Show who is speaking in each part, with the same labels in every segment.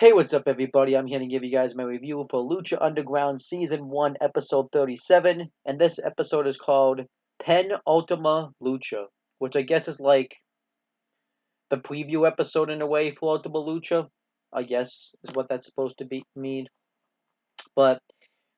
Speaker 1: Hey, what's up, everybody? I'm here to give you guys my review for Lucha Underground Season 1, Episode 37, and this episode is called PenUltima Lucha, which I guess is like the preview episode in a way for Ultima Lucha, I guess is what that's supposed to mean. But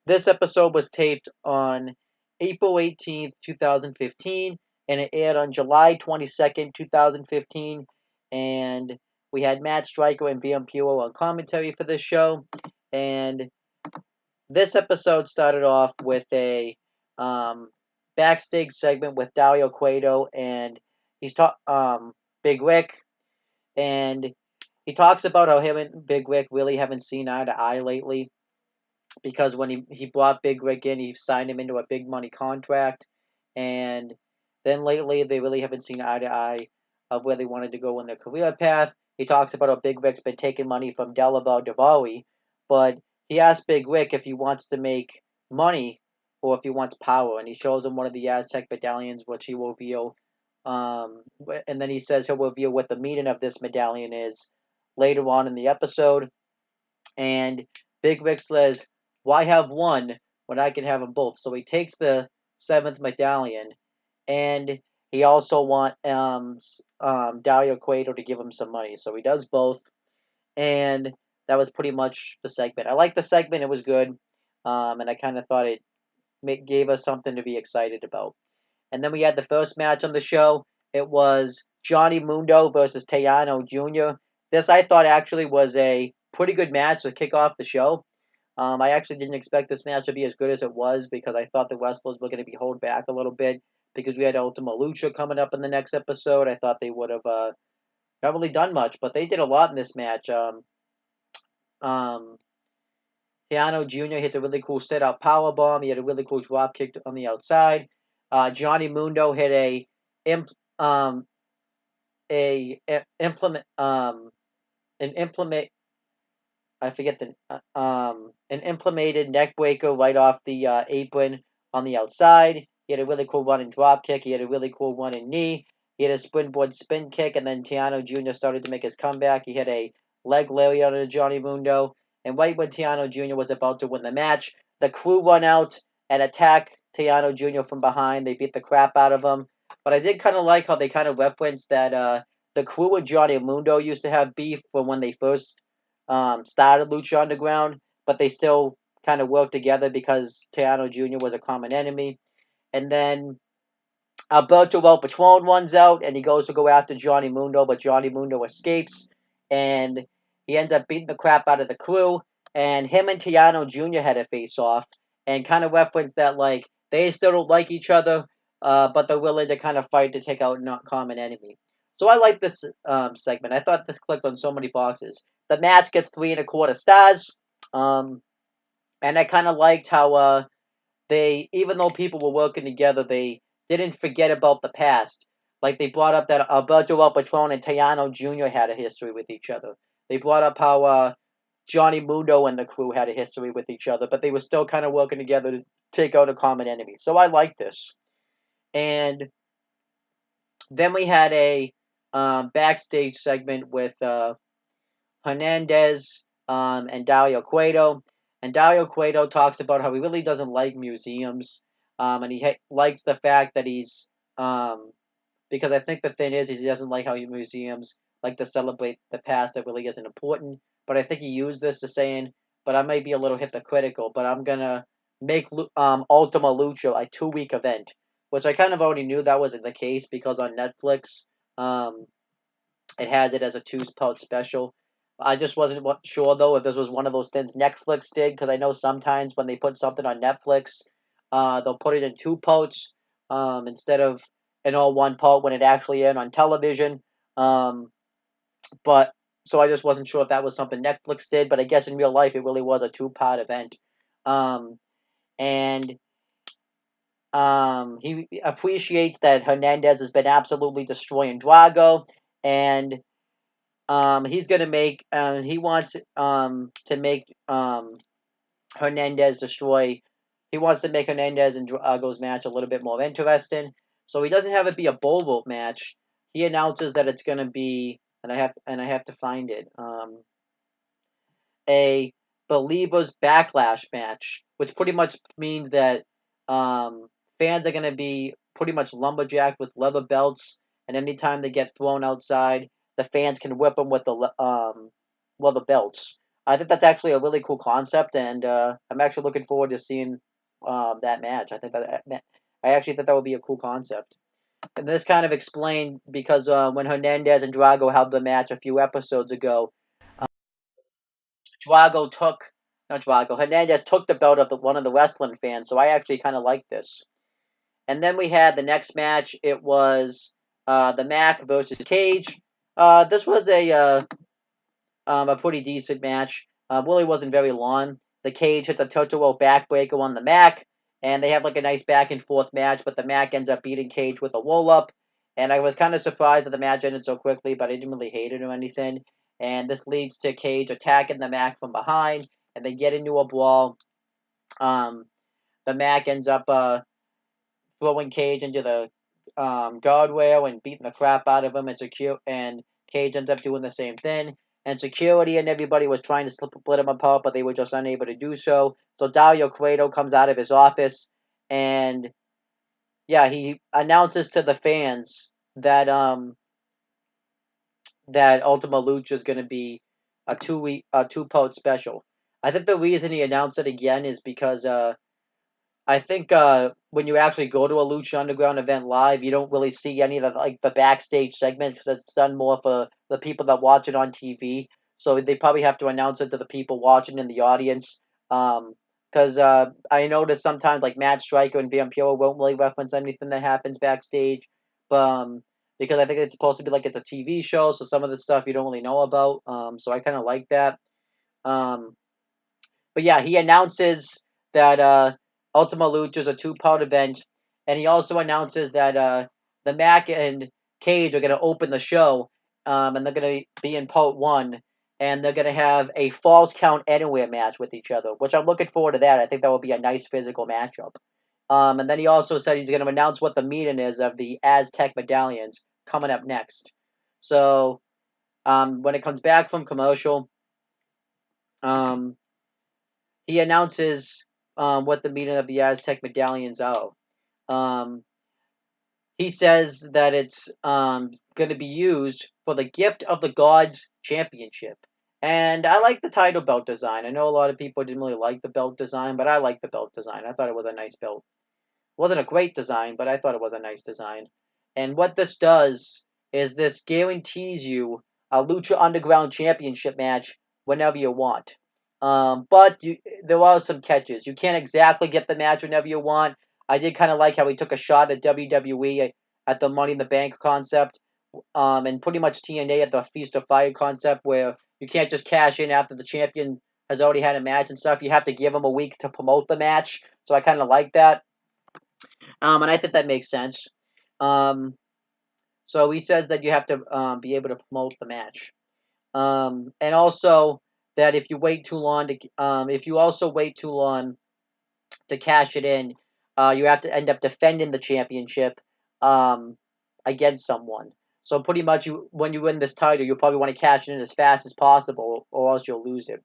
Speaker 1: this episode was taped on April 18th, 2015, and it aired on July 22nd, 2015, and we had Matt Stryker and Vampiro on commentary for this show, and this episode started off with a um, backstage segment with Dario Cueto, and he's Big Rick, and he talks about how him and Big Rick really haven't seen eye to eye lately because when he brought Big Rick in, he signed him into a big money contract, and then lately they really haven't seen eye to eye of where they wanted to go in their career path. He talks about how Big Rick's been taking money from Delaval Davawi, but he asked Big Rick if he wants to make money or if he wants power, and he shows him one of the Aztec medallions, which he will reveal. And then he says he'll reveal what the meaning of this medallion is later on in the episode. And Big Rick says, "Why have one when I can have them both?" So he takes the seventh medallion, and he also wants Dario Cueto to give him some money. So he does both, and that was pretty much the segment. I liked the segment; it was good, and I kind of thought it gave us something to be excited about. And then we had the first match on the show. It was Johnny Mundo versus Tiano Jr. This I thought actually was a pretty good match to kick off the show. I actually didn't expect this match to be as good as it was because I thought the wrestlers were going to be held back a little bit because we had Ultima Lucha coming up in the next episode. I thought they would have not really done much, but they did a lot in this match. Um, Tiano Jr. hit a really cool set-out powerbomb. He had a really cool drop kick on the outside. Johnny Mundo hit imp, um, a implement an implement I forget the an implemented neck breaker right off the apron on the outside. He had a really cool running drop kick. He had a really cool running knee. He had a springboard spin kick, and then Tiano Jr. started to make his comeback. He had a leg lariat on Johnny Mundo, and right when Tiano Jr. was about to win the match, the crew run out and attack Tiano Jr. from behind. They beat the crap out of him. But I did kind of like how they kind of referenced that the crew with Johnny Mundo used to have beef from when they first started Lucha Underground, but they still kind of worked together because Tiano Jr. was a common enemy. And then Alberto El Patron runs out and he goes to go after Johnny Mundo, but Johnny Mundo escapes and he ends up beating the crap out of the crew. And him and Tiano Jr. had a face off and kind of referenced that like they still don't like each other, but they're willing to kind of fight to take out a not common enemy. So I like this segment. I thought this clicked on so many boxes. The match gets 3.25 stars. Um, and I kind of liked how they, even though people were working together, they didn't forget about the past. Like they brought up that Alberto El Patron and Tiano Jr. had a history with each other. They brought up how Johnny Mundo and the crew had a history with each other, but they were still kind of working together to take out a common enemy. So I like this. And then we had a backstage segment with Hernandez and Dario Cueto. And Dario Cueto talks about how he really doesn't like museums, and he likes the fact that he's because I think the thing is he doesn't like how museums like to celebrate the past that really isn't important. But I think he used this to saying, but I might be a little hypocritical, but I'm gonna make Ultima Lucha a 2-week event, which I kind of already knew that wasn't the case because on Netflix, um, it has it as a 2-part special. I just wasn't sure though if this was one of those things Netflix did because I know sometimes when they put something on Netflix, they'll put it in 2 parts instead of in all 1 part when it actually aired on television. Um, but so I just wasn't sure if that was something Netflix did, but I guess in real life it really was a 2-part event. Um, and he appreciates that Hernandez has been absolutely destroying Drago, and he's gonna make. He wants to make Hernandez destroy. He wants to make Hernandez and Drago's match a little bit more interesting. So he doesn't have it be a bull rope match. He announces that it's gonna be, and I have to find it. a Believers Backlash match, which pretty much means that fans are going to be pretty much lumberjacked with leather belts, and anytime they get thrown outside, the fans can whip them with the leather belts. I think that's actually a really cool concept, and I'm actually looking forward to seeing that match. I actually think that would be a cool concept. And this kind of explained because when Hernandez and Drago held the match a few episodes ago, Drago took, not Drago, Hernandez took the belt of one of the wrestling fans, so I actually kind of like this. And then we had the next match. It was the Mac versus Cage. This was a pretty decent match. Really wasn't very long. The Cage hits a Totoro backbreaker on the Mac, and they have like a nice back and forth match, but the Mac ends up beating Cage with a roll up. And I was kind of surprised that the match ended so quickly, but I didn't really hate it or anything. And this leads to Cage attacking the Mac from behind, and they get into a brawl. Um, the Mac ends up throwing Cage into the guardrail and beating the crap out of him, and Cage ends up doing the same thing. And security and everybody was trying to split him apart, but they were just unable to do so. So Dario Cueto comes out of his office, and yeah, he announces to the fans that Ultima Lucha is going to be a 2-part special. I think the reason he announced it again is because I think when you actually go to a Lucha Underground event live, you don't really see any of the backstage segment because it's done more for the people that watch it on TV. So they probably have to announce it to the people watching in the audience. Because I notice sometimes like Matt Striker and Vampiro won't really reference anything that happens backstage, because I think it's supposed to be like it's a TV show, so some of the stuff you don't really know about. So I kind of like that. Um, but yeah, he announces that Ultima Lucha is a 2-part event, and he also announces that the Mac and Cage are going to open the show, and they're going to be in part 1, and they're going to have a Falls Count Anywhere match with each other, which I'm looking forward to that. I think that will be a nice physical matchup. And then he also said he's going to announce what the meaning is of the Aztec Medallions coming up next. So when it comes back from commercial, um, he announces what the meaning of the Aztec medallions are. Um, he says that it's going to be used for the Gift of the Gods Championship. And I like the title belt design. I know a lot of people didn't really like the belt design, but I like the belt design. I thought it was a nice belt. It wasn't a great design, but I thought it was a nice design. And what this does is this guarantees you a Lucha Underground Championship match whenever you want. There are some catches. You can't exactly get the match whenever you want. I did kind of like how he took a shot at WWE at the Money in the Bank concept, and pretty much TNA at the Feast of Fire concept, where you can't just cash in after the champion has already had a match and stuff. You have to give him a week to promote the match. So I kind of like that. And I think that makes sense. Um, so he says that you have to be able to promote the match. And also that if you wait too long if you also wait too long to cash it in, you have to end up defending the championship um, against someone. So pretty much, when you win this title, you'll probably want to cash it in as fast as possible, or else you'll lose it.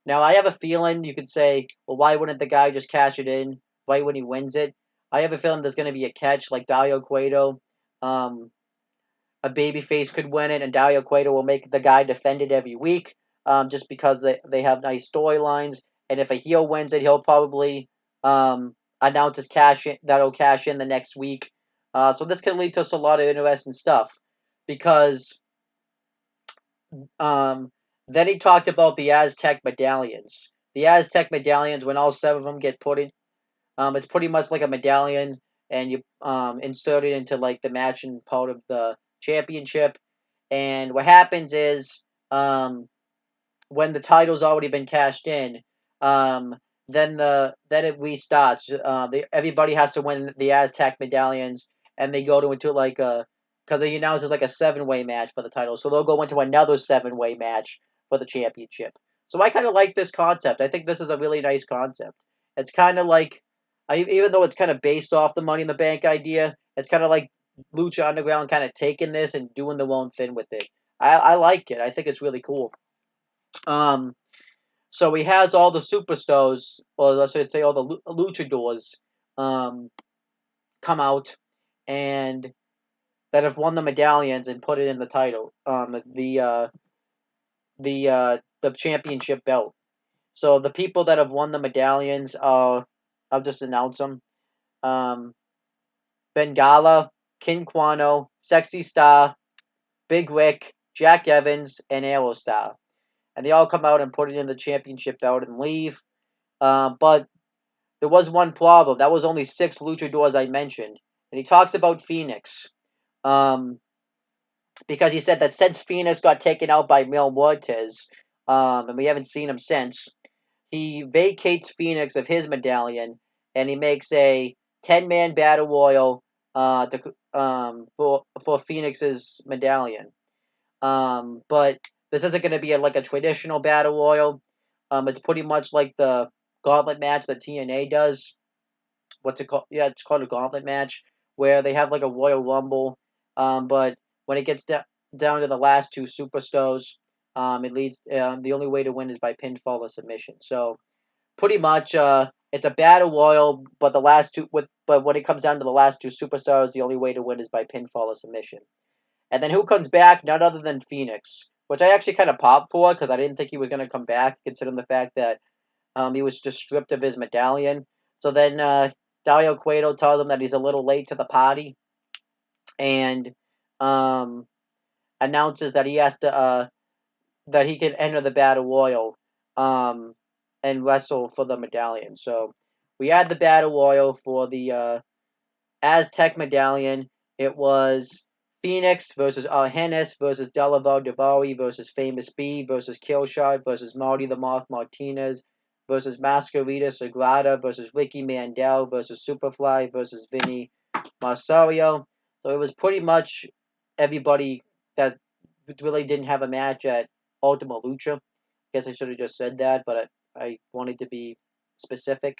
Speaker 1: Now, I have a feeling you could say, well, why wouldn't the guy just cash it in right when he wins it? I have a feeling there's going to be a catch like Dario Cueto. Um, a babyface could win it, and Dario Cueto will make the guy defend it every week, just because they have nice storylines. And if a heel wins it, he'll probably announce his that'll cash in the next week. So this can lead to us a lot of interesting stuff, because um, then he talked about the Aztec medallions. The Aztec medallions, when all 7 of them get put in, it's pretty much like a medallion, and you insert it into like the match and part of the championship. And what happens is, when the title's already been cashed in, um, then it restarts. Everybody has to win the Aztec medallions, and they go into like a, because they announce it's like a 7-way match for the title, so they'll go into another 7-way match for the championship. So I kind of like this concept. I think this is a really nice concept. It's kind of like, even though it's kind of based off the Money in the Bank idea, it's kind of like Lucha Underground kind of taking this and doing their own thing with it. I like it. I think it's really cool. Um, So he has all the superstars, or I should say all the luchadors, come out and that have won the medallions and put it in the title, the championship belt. So the people that have won the medallions, I'll just announce them. Um, Bengala, King Quano, Sexy Star, Big Rick, Jack Evans, and Aerostar. And they all come out and put it in the championship belt and leave. But there was one problem. That was only 6 luchadors I mentioned. And he talks about Phoenix. Because he said that since Phoenix got taken out by Mil Muertes, and we haven't seen him since, he vacates Phoenix of his medallion, and he makes a 10-man battle royal for Phoenix's medallion. But this isn't going to be like a traditional battle royal. It's pretty much like the gauntlet match that TNA does. What's it called? Yeah, it's called a gauntlet match where they have like a Royal Rumble. But when it gets down to the last 2 superstars, it leads. The only way to win is by pinfall or submission. So pretty much, it's a battle royal, but but when it comes down to the last 2 superstars, the only way to win is by pinfall or submission. And then who comes back? None other than Phoenix, which I actually kind of popped for because I didn't think he was going to come back, considering the fact that he was just stripped of his medallion. So then Dario Cueto tells him that he's a little late to the party, and um, announces that he has to that he can enter the battle royal um, and wrestle for the medallion. So we had the battle royal for the Aztec Medallion. It was Phoenix versus Argenis versus Delaval Davawi versus Famous B versus Killshot versus Marty the Moth Martinez versus Masquerita Sagrada versus Ricky Mandel versus Superfly versus Vinny Marsario. So it was pretty much everybody that really didn't have a match at Ultima Lucha. I guess I should have just said that, but I wanted to be specific.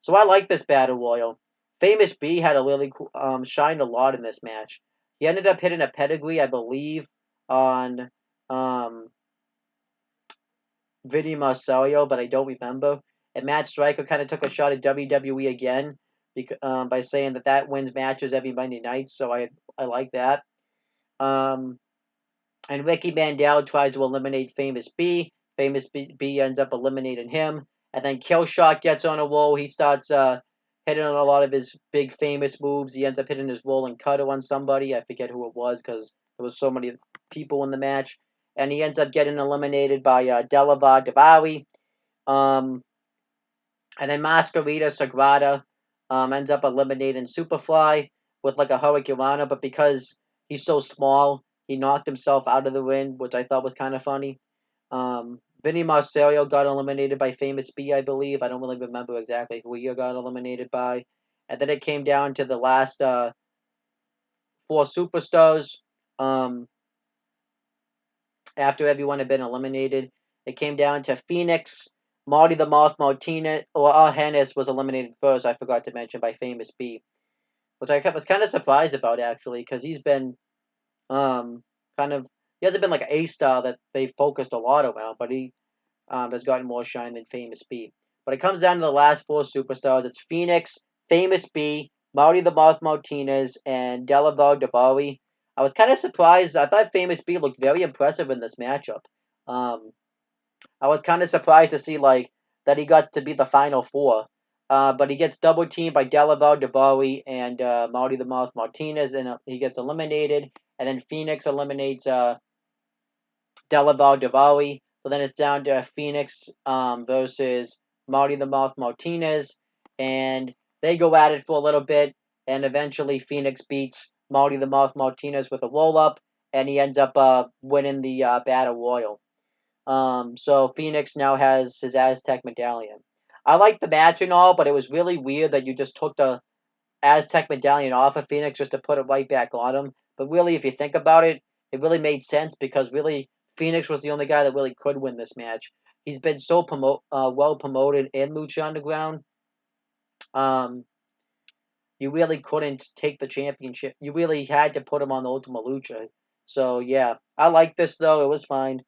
Speaker 1: So I like this battle royal. Famous B had a really shined a lot in this match. He ended up hitting a pedigree, I believe, on um, Vinny Marcello, but I don't remember. And Matt Striker kind of took a shot at WWE again by saying that wins matches every Monday night. So I like that. Um, and Ricky Mandel tries to eliminate Famous B. Famous B ends up eliminating him. And then Killshot gets on a roll. He starts hitting on a lot of his big famous moves. He ends up hitting his rolling cutter on somebody. I forget who it was because there was so many people in the match. And he ends up getting eliminated by Delavar Davawi. Um, and then Masquerita Sagrada ends up eliminating Superfly with like a Hurricanrana, but because he's so small, he knocked himself out of the ring, which I thought was kind of funny. Vinny Marcello got eliminated by Famous B, I believe. I don't really remember exactly who he got eliminated by. And then it came down to the last 4 superstars. Um, after everyone had been eliminated, it came down to Phoenix, Marty the Moth Martinez, or Hennis was eliminated first. I forgot to mention by Famous B, which I was kind of surprised about actually, because he's been kind of he hasn't been like an A star that they focused a lot around, but he has gotten more shine than Famous B. But it comes down to the last 4 superstars. It's Phoenix, Famous B, Marty the Moth Martinez, and Delavar Davawi. I was kind of surprised. I thought Famous B looked very impressive in this matchup. Um, I was kind of surprised to see like that he got to be the final 4. But he gets double teamed by Delavar Davawi and Marty the Moth Martinez, and he gets eliminated. And then Phoenix eliminates Delaval Davawi. So then it's down to Phoenix versus Marty the Moth Martinez. And they go at it for a little bit. And eventually Phoenix beats Marty the Moth Martinez with a roll up. And he ends up winning the Battle Royal. So Phoenix now has his Aztec Medallion. I like the match and all, but it was really weird that you just took the Aztec Medallion off of Phoenix just to put it right back on him. But really, if you think about it, it really made sense because really Phoenix was the only guy that really could win this match. He's been so well promoted in Lucha Underground. Um, you really couldn't take the championship. You really had to put him on the Ultima Lucha. So yeah, I like this though. It was fine.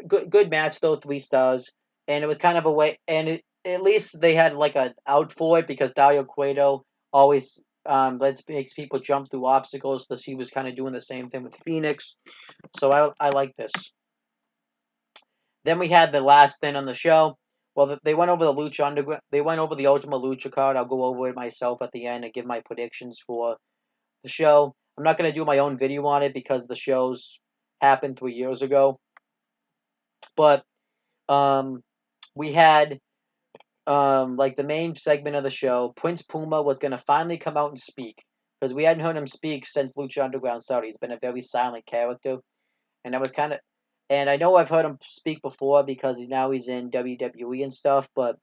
Speaker 1: Good match though, 3 stars, and it was kind of a way, and at least they had like a out for it because Dario Cueto always makes people jump through obstacles, because he was kind of doing the same thing with Phoenix. So I like this. Then we had the last thing on the show. Well, they went over the Lucha Underground. They went over the Ultima Lucha card. I'll go over it myself at the end and give my predictions for the show. I'm not going to do my own video on it because the shows happened 3 years ago. But we had like the main segment of the show. Prince Puma was going to finally come out and speak, because we hadn't heard him speak since Lucha Underground started. He's been a very silent character, and I was kind of, and I know I've heard him speak before because he's in WWE and stuff, but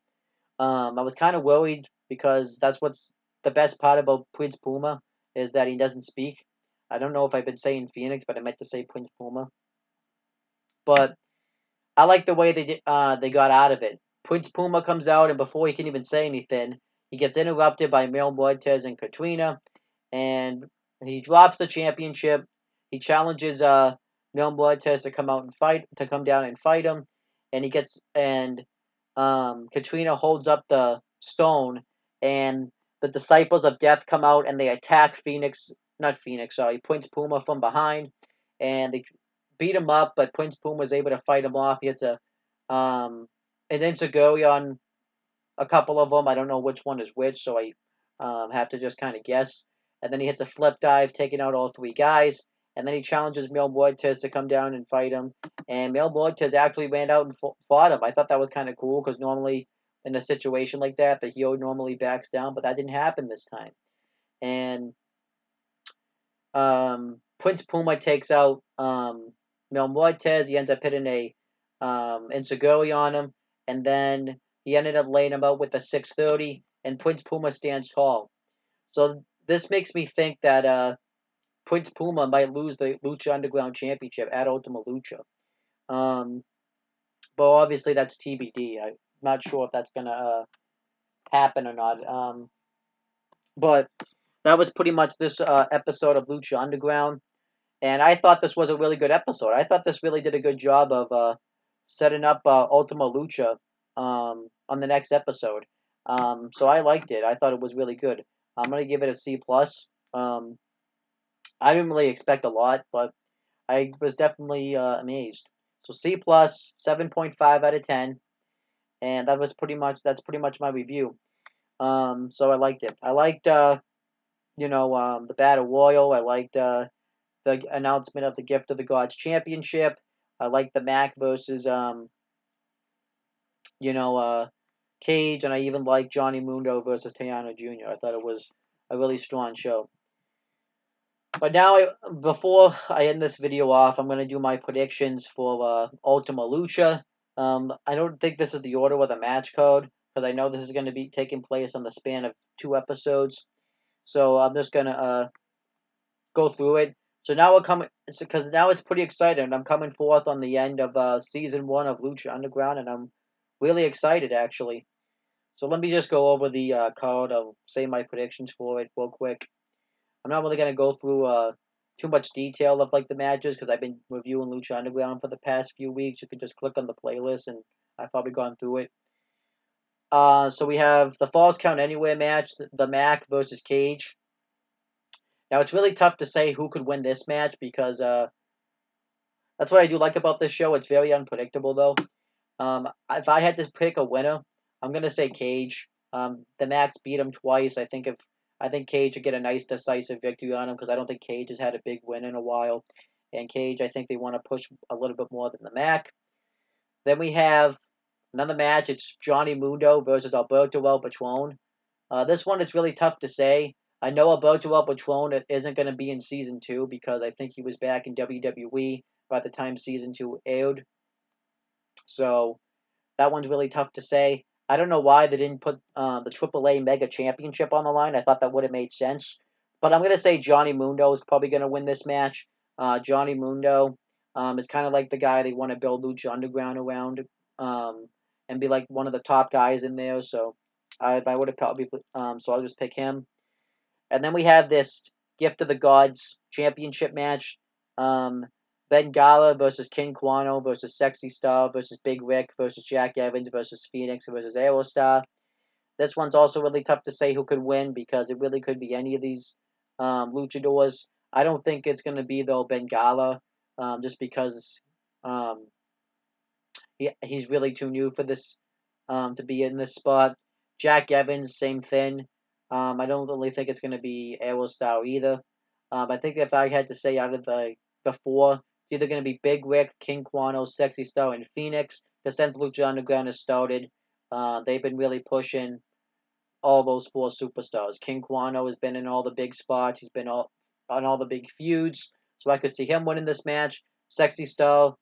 Speaker 1: I was kind of worried because that's what's the best part about Prince Puma, is that he doesn't speak. I don't know if I've been saying Phoenix, but I meant to say Prince Puma. But I like the way they got out of it. Prince Puma comes out, and before he can even say anything, he gets interrupted by Mil Muertes and Katrina, and he drops the championship. He challenges Mil Muertes to come down and fight him, and Katrina holds up the stone, and the Disciples of Death come out and they attack Prince Puma from behind, and they beat him up, but Prince Puma was able to fight him off. He hits an enziguri on a couple of them. I don't know which one is which, so I have to just kind of guess. And then he hits a flip dive, taking out all 3 guys. And then he challenges Mil Muertes to come down and fight him. And Mil Muertes actually ran out and fought him. I thought that was kind of cool, because normally in a situation like that, the heel normally backs down, but that didn't happen this time. And Prince Puma takes out Mil Muertes. He ends up hitting a enziguri on him, and then he ended up laying him out with a 630, and Prince Puma stands tall. So this makes me think that Prince Puma might lose the Lucha Underground Championship at Ultima Lucha. But obviously that's TBD. I'm not sure if that's gonna happen or not. But that was pretty much this episode of Lucha Underground. And I thought this was a really good episode. I thought this really did a good job of setting up Ultima Lucha on the next episode. So I liked it. I thought it was really good. I'm gonna give it a C plus. I didn't really expect a lot, but I was definitely amazed. So C plus, 7.5 out of 10, and that's pretty much my review. So I liked it. I liked the Battle Royal. I liked the announcement of the Gift of the Gods Championship. I liked the Mac versus Cage, and I even liked Johnny Mundo versus Tiano Jr. I thought it was a really strong show. But now, before I end this video off, I'm going to do my predictions for Ultima Lucha. I don't think this is the order with a match code, because I know this is going to be taking place on the span of 2 episodes. So I'm just going to go through it. So now because now it's pretty exciting. I'm coming forth on the end of Season 1 of Lucha Underground, and I'm really excited, actually. So let me just go over the card. I'll say my predictions for it real quick. I'm not really going to go through too much detail of like the matches, because I've been reviewing Lucha Underground for the past few weeks. You can just click on the playlist, and I've probably gone through it. So we have the Falls Count Anywhere match, the Mac versus Cage. Now, it's really tough to say who could win this match, because that's what I do like about this show. It's very unpredictable, though. If I had to pick a winner, I'm going to say Cage. The Max beat him twice. I think Cage would get a nice decisive victory on him, because I don't think Cage has had a big win in a while. And Cage, I think they want to push a little bit more than the Mac. Then we have another match. It's Johnny Mundo versus Alberto El Patron. This one, it's really tough to say. I know Alberto El Patron isn't going to be in Season 2, because I think he was back in WWE by the time Season 2 aired. So that one's really tough to say. I don't know why they didn't put the AAA Mega Championship on the line. I thought that would have made sense. But I'm going to say Johnny Mundo is probably going to win this match. Johnny Mundo is kind of like the guy they want to build Lucha Underground around, and be like one of the top guys in there. So I would have probably so I'll just pick him. And then we have this Gift of the Gods Championship match. Bengala versus King Quano versus Sexy Star versus Big Rick versus Jack Evans versus Phoenix versus Aerostar. This one's also really tough to say who could win because it really could be any of these luchadors. I don't think it's going to be, though, Bengala, just because um, he's really too new for this to be in this spot. Jack Evans, same thing. I don't really think it's going to be Aerostar either. I think if I had to say out of the four, it's either going to be Big Rick, King Quano, Sexy Star, and Phoenix. Because since Lucha Underground has started, they've been really pushing all those four superstars. King Quano has been in all the big spots. He's been on all the big feuds. So I could see him winning this match. Sexy Star.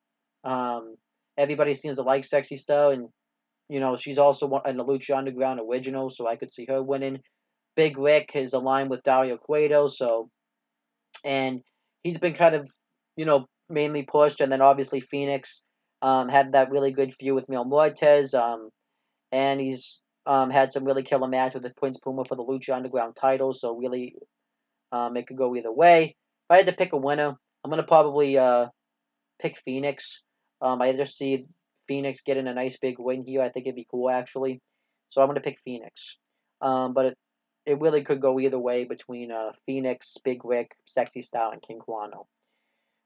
Speaker 1: Um, Everybody seems to like Sexy Star, and she's also in the Lucha Underground original, so I could see her winning. Big Rick is aligned with Dario Cueto, and he's been kind of, mainly pushed, and then obviously Phoenix had that really good feud with Mil Muertes, and he's had some really killer match with the Prince Puma for the Lucha Underground title, so really it could go either way. If I had to pick a winner, I'm going to probably pick Phoenix. I just see Phoenix getting a nice big win here. I think it'd be cool, actually. So I'm going to pick Phoenix. But it really could go either way between Phoenix, Big Rick, Sexy Style, and King Quano.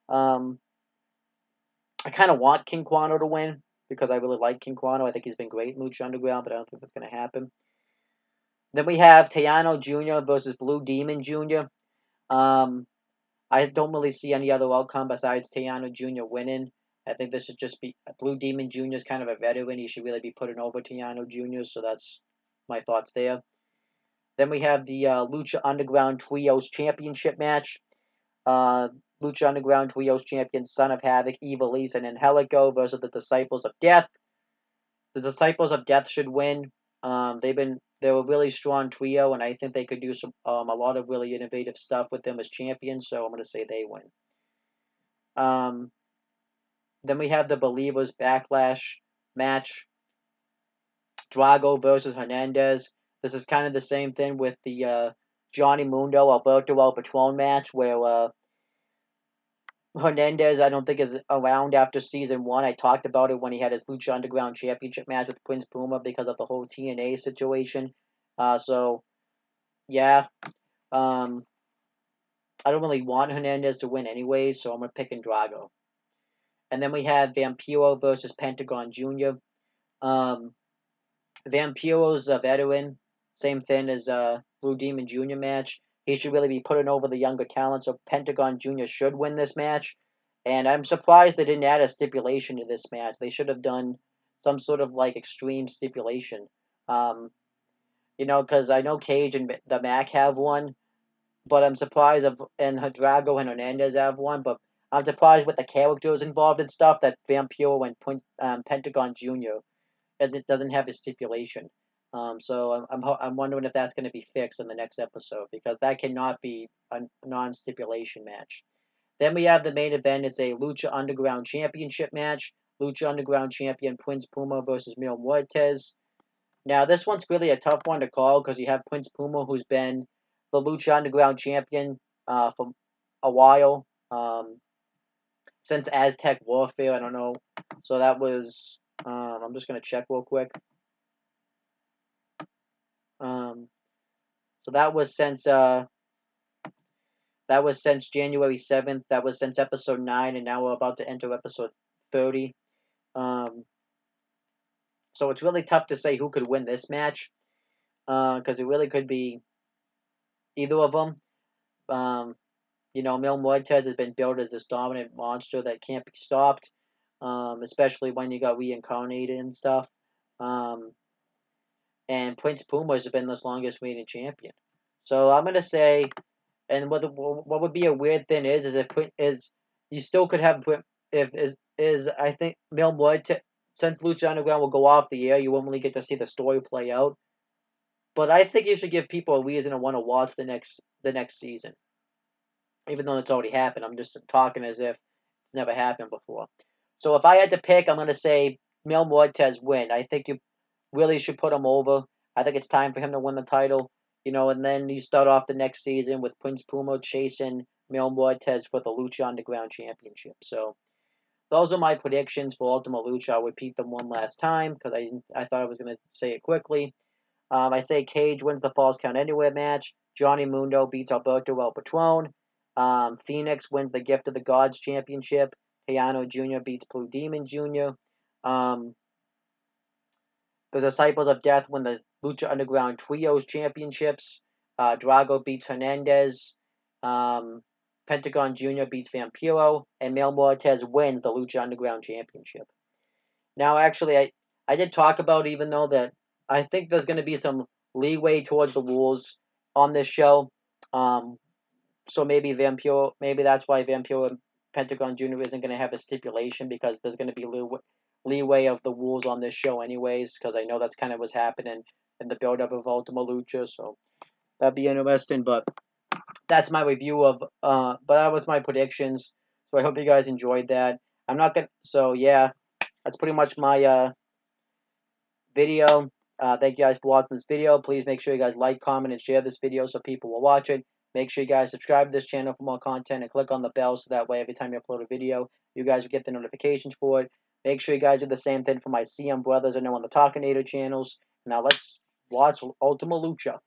Speaker 1: I kind of want King Quano to win because I really like King Quano. I think he's been great in Lucha Underground, but I don't think that's going to happen. Then we have Tiano Jr. versus Blue Demon Jr. I don't really see any other outcome besides Tiano Jr. winning. I think this should just be Blue Demon Jr. is kind of a veteran. He should really be putting over Tiano Jr., so that's my thoughts there. Then we have the Lucha Underground Trios Championship match. Lucha Underground Trios champion Son of Havoc, Ivelisse, and Angelico versus the Disciples of Death. The Disciples of Death should win. They're a really strong trio, and I think they could do a lot of really innovative stuff with them as champions. So I'm going to say they win. Then we have the Believers Backlash match. Drago versus Hernandez. This is kind of the same thing with the Johnny Mundo Alberto El Patron match, where Hernandez I don't think is around after season 1. I talked about it when he had his Lucha Underground Championship match with Prince Puma because of the whole TNA situation. So yeah, I don't really want Hernandez to win anyway, so I'm gonna pick Drago. And then we have Vampiro versus Pentagon Jr. Vampiro's a veteran, same thing as Blue Demon Jr. match. He should really be putting over the younger talent, so Pentagon Jr. should win this match. And I'm surprised they didn't add a stipulation to this match. They should have done some sort of extreme stipulation. Because I know Cage and the Mac have one, but I'm surprised and Drago and Hernandez have one, but I'm surprised with the characters involved and stuff that Vampiro and Pentagon Jr. as it doesn't have a stipulation. So I'm wondering if that's going to be fixed in the next episode because that cannot be a non-stipulation match. Then we have the main event. It's a Lucha Underground Championship match. Lucha Underground Champion Prince Puma versus Mil Muertes. Now this one's really a tough one to call because you have Prince Puma who's been the Lucha Underground Champion for a while. Since Aztec Warfare, I don't know. So that was I'm just gonna check real quick. So that was since January 7th. That was since episode 9, and now we're about to enter episode 30. So it's really tough to say who could win this match, because it really could be either of them. Mil Muertes has been built as this dominant monster that can't be stopped, especially when you got reincarnated and stuff. And Prince Puma has been this longest reigning champion. So I'm gonna say, and what would be a weird thing is if you still could have I think Mil Muertes, since Lucha Underground will go off the air, you won't really get to see the story play out. But I think you should give people a reason to want to watch the next season, even though it's already happened. I'm just talking as if it's never happened before. So if I had to pick, I'm gonna say Mil Muertes win. I think you really should put him over. I think it's time for him to win the title. And then you start off the next season with Prince Puma chasing Mil Muertes for the Lucha Underground Championship. So those are my predictions for Ultima Lucha. I'll repeat them one last time because I thought I was going to say it quickly. I say Cage wins the Falls Count Anywhere match. Johnny Mundo beats Alberto El Patron. Phoenix wins the Gift of the Gods Championship. Tiano Jr. beats Blue Demon Jr. The Disciples of Death win the Lucha Underground Trios Championships. Drago beats Hernandez. Pentagon Jr. beats Vampiro. And Mil Muertes wins the Lucha Underground Championship. Now, actually, I did talk about, even though that I think there's going to be some leeway towards the rules on this show. So maybe that's why Vampiro and Pentagon Jr. isn't going to have a stipulation, because there's going to be leeway of the rules on this show anyways, because I know that's kind of what's happening in the build-up of Ultima Lucha, so that'd be interesting. But that's my review of, but that was my predictions, so I hope you guys enjoyed that. I'm not going to, so yeah, that's pretty much my video. Thank you guys for watching this video. Please make sure you guys like, comment, and share this video so people will watch it. Make sure you guys subscribe to this channel for more content and click on the bell so that way every time you upload a video, you guys will get the notifications for it. Make sure you guys do the same thing for my CM brothers I know on the Talkinator channels. Now let's watch Ultima Lucha.